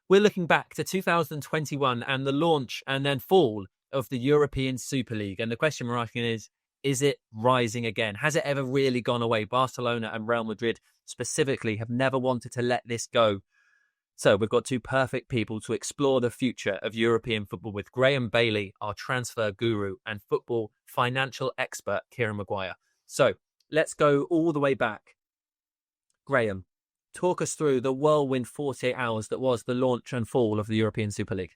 We're looking back to 2021 and the launch and then fall of the European Super League. And the question we're asking is it rising again? Has it ever really gone away? Barcelona and Real Madrid specifically have never wanted to let this go. So we've got two perfect people to explore the future of European football with Graeme Bailey, our transfer guru, and football financial expert, Kieran Maguire. So let's go all the way back. Graeme, talk us through the whirlwind 48 hours that was the launch and fall of the European Super League.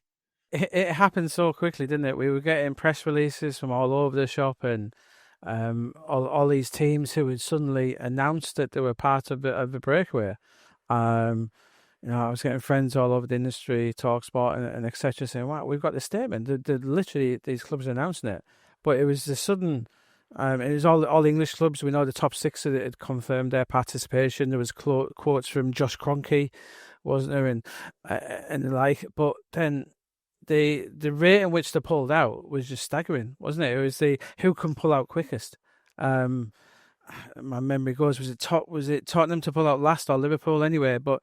It happened so quickly, didn't it? We were getting press releases from all over the shop, and all these teams who had suddenly announced that they were part of the breakaway. I was getting friends all over the industry, TalkSport and etc. saying, wow, we've got this statement. They're literally, these clubs are announcing it. But it was the sudden, it was all the English clubs. We know the top six that had confirmed their participation. There was quotes from Josh Kroenke, wasn't there, and the like. But then the rate in which they pulled out was just staggering, wasn't it? It was who can pull out quickest. My memory goes, was it Tottenham to pull out last, or Liverpool anyway? But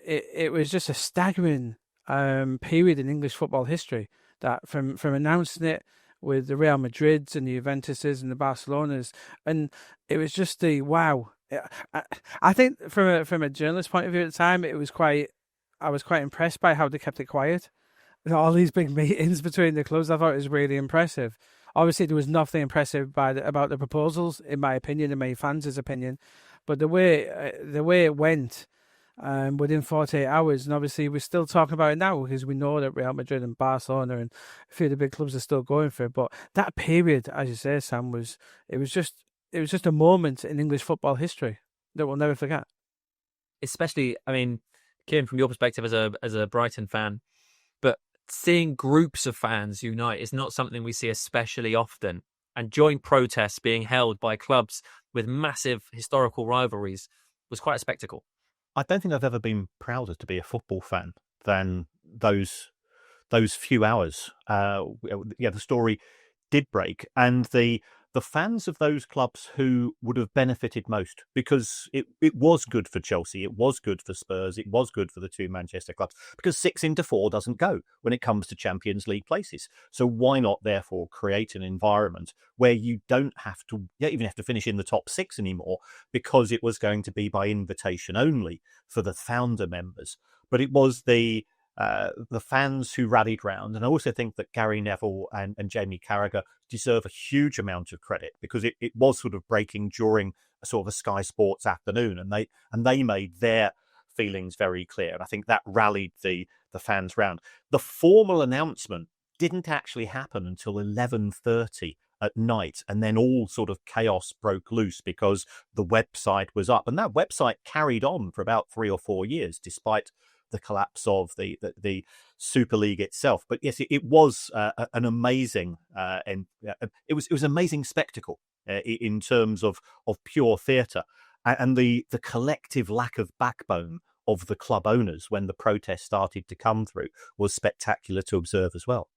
it was just a staggering period in English football history, that from announcing it with the Real Madrids and the Juventuses and the Barcelonas, and it was just the wow. I think from a journalist point of view at the time, I was quite impressed by how they kept it quiet. All these big meetings between the clubs, I thought it was really impressive. Obviously, there was nothing impressive about the proposals, in my opinion, in my fans' opinion, but the way it went. Within 48 hours, and obviously we're still talking about it now because we know that Real Madrid and Barcelona and a few of the big clubs are still going for it. But that period, as you say, Sam, was just a moment in English football history that we'll never forget. Especially, I mean, Kieran, from your perspective as a Brighton fan, but seeing groups of fans unite is not something we see especially often. And joint protests being held by clubs with massive historical rivalries was quite a spectacle. I don't think I've ever been prouder to be a football fan than those few hours. The story did break, and the fans of those clubs who would have benefited most, because it was good for Chelsea, it was good for Spurs, it was good for the two Manchester clubs, because 6 into 4 doesn't go when it comes to Champions League places. So why not therefore create an environment where you don't even have to finish in the top 6 anymore, because it was going to be by invitation only for the founder members. But it was the fans who rallied round. And I also think that Gary Neville and Jamie Carragher deserve a huge amount of credit, because it was sort of breaking during a sort of a Sky Sports afternoon, and they made their feelings very clear. And I think that rallied the fans round. The formal announcement didn't actually happen until 11:30 at night, and then all sort of chaos broke loose because the website was up, and that website carried on for about 3 or 4 years despite the collapse of the Super League itself. But yes, it was an amazing and it was an amazing spectacle in terms of pure theatre, and the collective lack of backbone of the club owners when the protests started to come through was spectacular to observe as well.